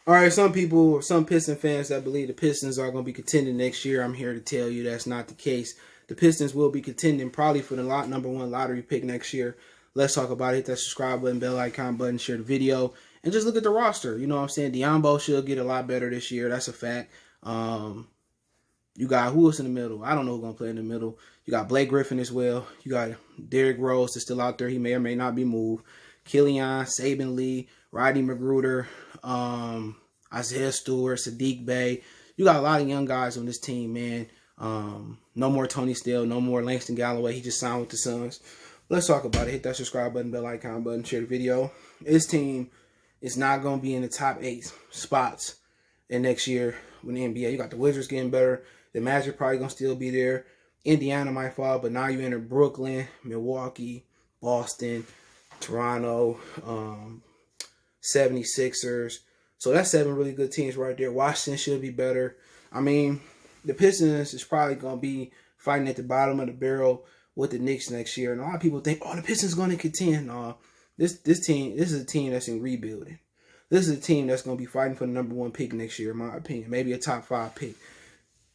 All right, some Piston fans that believe the Pistons are going to be contending next year, I'm here to tell you that's not the case. The Pistons will be contending probably for the number one lottery pick next year. Let's talk about it. Hit that subscribe button, bell icon button, share the video, and just look at the roster. You know what I'm saying? Diambo should get a lot better this year. That's a fact. You got who else in the middle? I don't know who's going to play in the middle. You got Blake Griffin as well. You got Derrick Rose is still out there. He may or may not be moved. Killian, Saban Lee, Rodney McGruder, Isaiah Stewart, Sadiq Bey. You got a lot of young guys on this team, man. No more Tony Steele, no more Langston Galloway. He just signed with the Suns. Let's talk about it. Hit that subscribe button, bell icon button, share the video. This team is not going to be in the top 8 spots in next year with the NBA. You got the Wizards getting better. The Magic probably going to still be there. Indiana might fall, but now you enter Brooklyn, Milwaukee, Boston, Toronto, 76ers. So that's 7 really good teams right there. Washington should be better. I mean, the Pistons is probably going to be fighting at the bottom of the barrel with the Knicks next year. And a lot of people think, oh, the Pistons going to contend. No, this is a team that's in rebuilding. This is a team that's going to be fighting for the number 1 pick next year, in my opinion. Maybe a top 5 pick.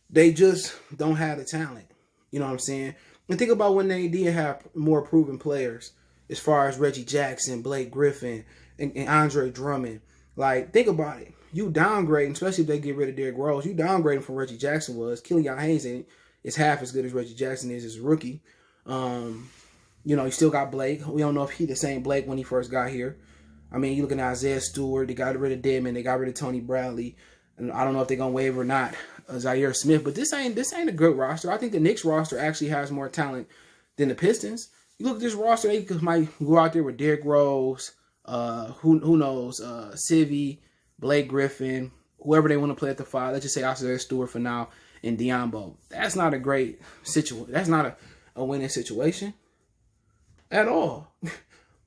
They just don't have the talent. You know what I'm saying? And think about when they did have more proven players as far as Reggie Jackson, Blake Griffin, and Andre Drummond. Like, think about it. You downgrading, especially if they get rid of Derrick Rose, you downgrading from Reggie Jackson was. Killian Hayes is half as good as Reggie Jackson is as a rookie. You know, you still got Blake. We don't know if he the same Blake when he first got here. I mean, you looking at Isaiah Stewart. They got rid of Deadman. They got rid of Tony Bradley. And I don't know if they're going to waive or not. Zaire Smith. But this ain't a good roster. I think the Knicks roster actually has more talent than the Pistons. You look at this roster, they might go out there with Derrick Rose, who knows, Sivy, Blake Griffin, whoever they want to play at the 5. Let's just say Isaiah Stewart for now, and Diambo. That's not a great situation. That's not a winning situation at all.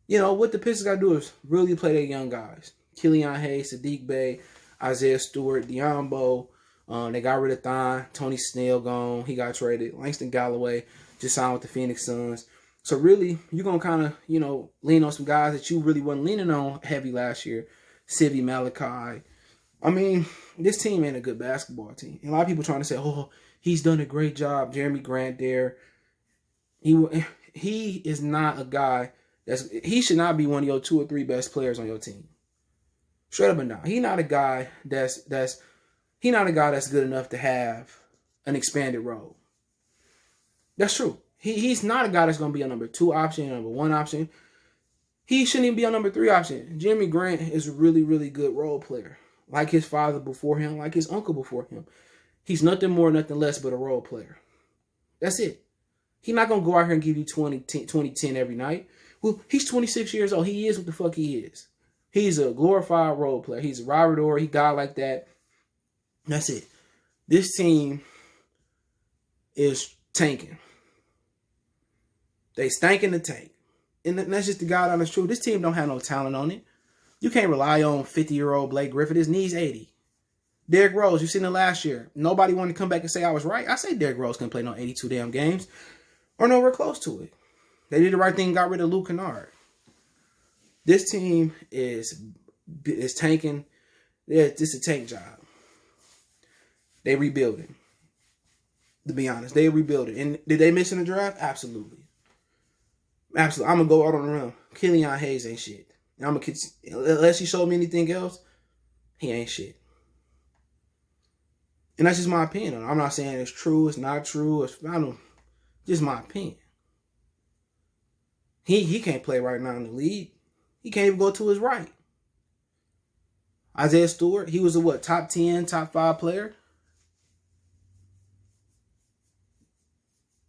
You know, what the Pistons got to do is really play their young guys. Killian Hayes, Sadiq Bey, Isaiah Stewart, Diambo. They got rid of Thon. Tony Snell gone. He got traded. Langston Galloway just signed with the Phoenix Suns. So really, you're going to kind of, you know, lean on some guys that you really wasn't leaning on heavy last year. Sivy, Malachi. I mean, this team ain't a good basketball team. And a lot of people trying to say, oh, he's done a great job. Jeremy Grant there. He is not a guy he should not be one of your 2 or 3 best players on your team. Straight up and down. He's not a guy that's good enough to have an expanded role. That's true. He's not a guy that's going to be a number 2 option, number 1 option. He shouldn't even be a number 3 option. Jeremy Grant is a really, really good role player. Like his father before him, like his uncle before him. He's nothing more, nothing less but a role player. That's it. He's not going to go out here and give you 20-10 every night. Well, he's 26 years old. He is what the fuck he is. He's a glorified role player. He's a Robert Orr. He died like that. That's it. This team is tanking. They stank in the tank. And that's just the God honest truth. This team don't have no talent on it. You can't rely on 50-year-old Blake Griffin. His knee's 80. Derrick Rose, you seen it last year. Nobody wanted to come back and say I was right. I say Derrick Rose couldn't play no 82 damn games or nowhere close to it. They did the right thing and got rid of Luke Kennard. This team is tanking. This is a tank job. They rebuilding. To be honest, they rebuilding. And did they miss in the draft? Absolutely. Absolutely. I'm going to go out on the limb. Killian Hayes ain't shit. Unless he showed me anything else, he ain't shit. And that's just my opinion. I'm not saying it's true. It's not true. Just my opinion. He can't play right now in the league. He can't even go to his right. Isaiah Stewart, he was a top 10, top 5 player?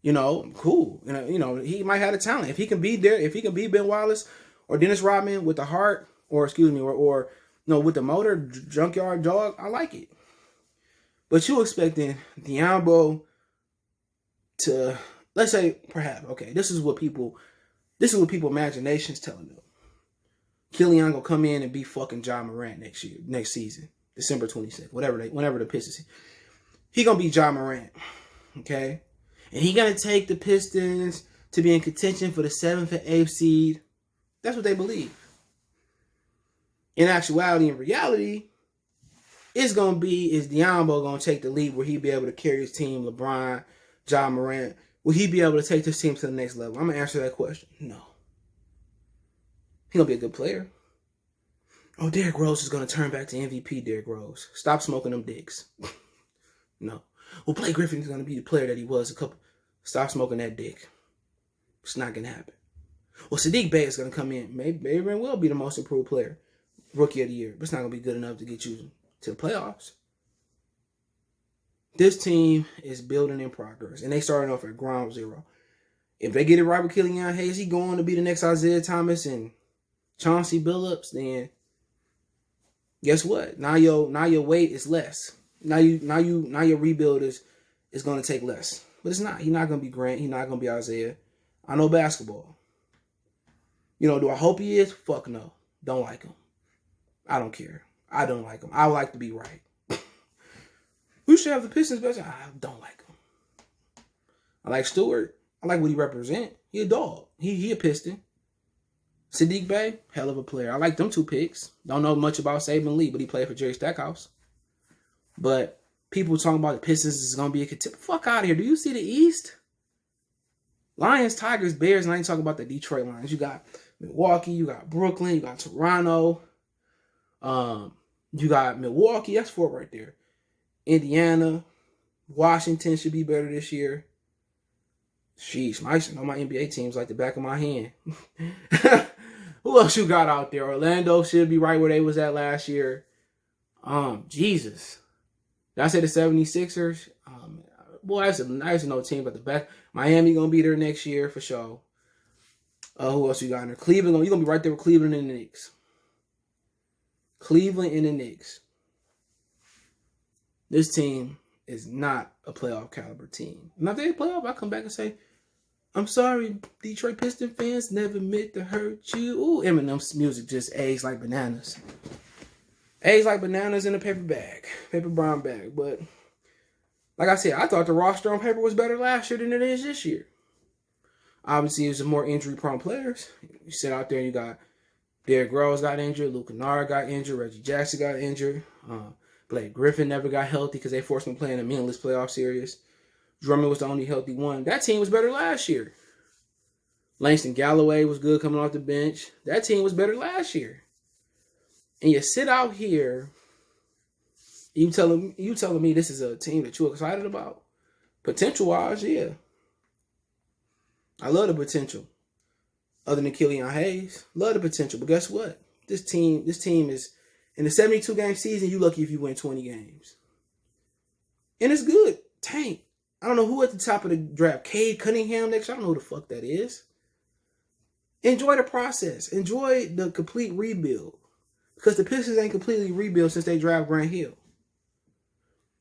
You know, cool. You know, he might have the talent. If he can be there, if he can be Ben Wallace or Dennis Rodman with the heart, or with the motor, junkyard dog, I like it. But you expecting Diambo to, let's say, perhaps, okay, this is what people imagination's telling them. Killian gonna come in and be fucking Ja Morant next season, December 26th, whenever the Pistons. He gonna be Ja Morant, okay? And he gonna take the Pistons to be in contention for the 7th and 8th seed. That's what they believe. In actuality, in reality, it's gonna be, is Diambo gonna take the lead where he be able to carry his team? LeBron, Ja Morant, will he be able to take this team to the next level? I'm gonna answer that question. No. He gonna be a good player. Oh, Derrick Rose is gonna turn back to MVP. Derrick Rose, stop smoking them dicks. No. Well, Blake Griffin is gonna be the player that he was a couple. Stop smoking that dick. It's not gonna happen. Well, Sadiq Bey is gonna come in. Maybe will be the most improved player, rookie of the year, but it's not gonna be good enough to get you to the playoffs. This team is building in progress, and they starting off at ground zero. If they get it right with Killian Hayes, he going to be the next Isaiah Thomas and Chauncey Billups. Then guess what? Now your weight is less. Now your rebuild is going to take less, but it's not. He's not going to be Grant. He's not going to be Isaiah. I know basketball. Do I hope he is? Fuck no. Don't like him. I don't care. I don't like him. I would like to be right. Who should have the Pistons best? I don't like him. I like Stewart. I like what he represent. He a dog. He a Piston. Sadiq Bey, hell of a player. I like them two picks. Don't know much about Saban Lee, but he played for Jerry Stackhouse. But people talking about the Pistons is going to be a contender. Fuck out of here. Do you see the East? Lions, Tigers, Bears, and I ain't talking about the Detroit Lions. You got Milwaukee, you got Brooklyn, you got Toronto. You got Milwaukee. That's four right there. Indiana, Washington should be better this year. Sheesh, I should know my NBA teams like the back of my hand. Who else you got out there? Orlando should be right where they was at last year. Jesus. Did I say the 76ers? Boy, I used to know teams at the back. Miami gonna be there next year for sure. Who else you got in there? Cleveland, you're gonna be right there with Cleveland and the Knicks. Cleveland and the Knicks. This team is not a playoff caliber team. And if they playoff, I come back and say, I'm sorry, Detroit Piston fans, never meant to hurt you. Ooh, Eminem's music just aged like bananas. Aged like bananas in a paper bag, paper brown bag. But like I said, I thought the roster on paper was better last year than it is this year. Obviously, there's some more injury-prone players. You sit out there and you got Derrick Rose got injured, Luke Kennard got injured, Reggie Jackson got injured. Blake Griffin never got healthy because they forced him to play in a meaningless playoff series. Drummond was the only healthy one. That team was better last year. Langston Galloway was good coming off the bench. That team was better last year. And you sit out here, you telling me this is a team that you're excited about? Potential-wise, yeah. I love the potential. Other than Killian Hayes, love the potential. But guess what? This team is, in the 72-game season, you lucky if you win 20 games. And it's good. Tank. I don't know who at the top of the draft. Cade Cunningham next year. I don't know who the fuck that is. Enjoy the process. Enjoy the complete rebuild. Because the Pistons ain't completely rebuilt since they draft Grant Hill.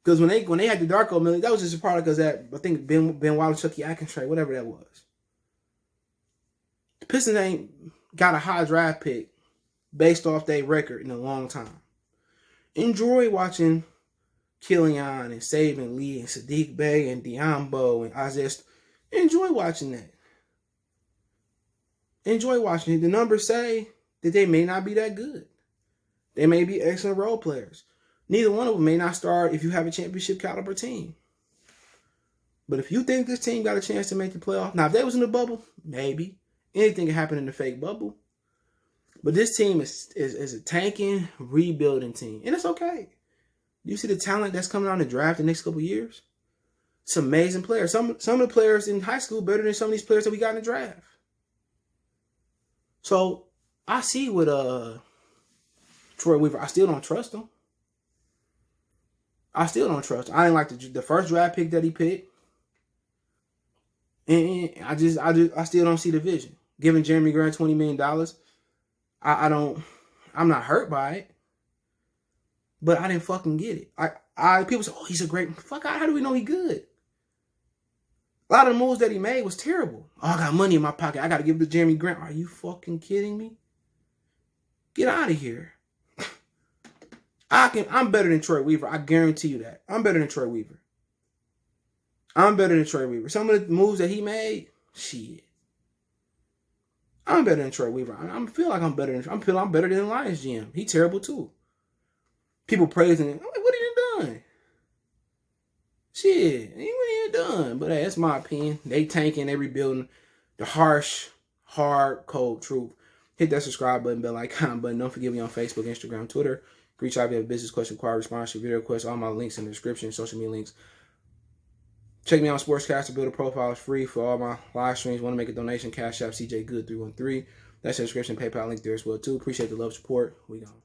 Because when they had the Darko Million, that was just a product of that, I think, Ben Wallace, Chucky Atkins trade, whatever that was. The Pistons ain't got a high draft pick based off their record in a long time. Enjoy watching Killian and Saban Lee and Sadiq Bey and Diambo and Isaiah. Enjoy watching that. Enjoy watching it. The numbers say that they may not be that good. They may be excellent role players. Neither one of them may not start if you have a championship caliber team. But if you think this team got a chance to make the playoff, now if they was in the bubble, maybe. Anything can happen in the fake bubble. But this team is a tanking, rebuilding team. And it's okay. You see the talent that's coming out in the draft the next couple of years? It's amazing players. Some of the players in high school better than some of these players that we got in the draft. So I see with Troy Weaver. I still don't trust him. I still don't trust him. I didn't like the first draft pick that he picked. And I still don't see the vision. Giving Jeremy Grant $20 million, I'm not hurt by it. But I didn't fucking get it. People say, oh, he's a great, fuck out, how do we know he good? A lot of the moves that he made was terrible. Oh, I got money in my pocket. I got to give it to Jeremy Grant. Are you fucking kidding me? Get out of here. I'm better than Troy Weaver. I guarantee you that. I'm better than Troy Weaver. Some of the moves that he made, shit. I'm better than Troy Weaver. I feel like I'm better than the Lions GM. He terrible too. People praising him. I'm like, what Shit, he ain't done. But hey, that's my opinion. They tanking, they rebuilding. The harsh, hard, cold truth. Hit that subscribe button, bell icon button. Don't forget me on Facebook, Instagram, Twitter. Reach out if you have a business question, require response, video request. All my links in the description, social media links. Check me out on Sportscastr. Build a profile. It's free for all my live streams. Want to make a donation? Cash App CJ Good 313. That's the description. PayPal link there as well too. Appreciate the love, support. We gone.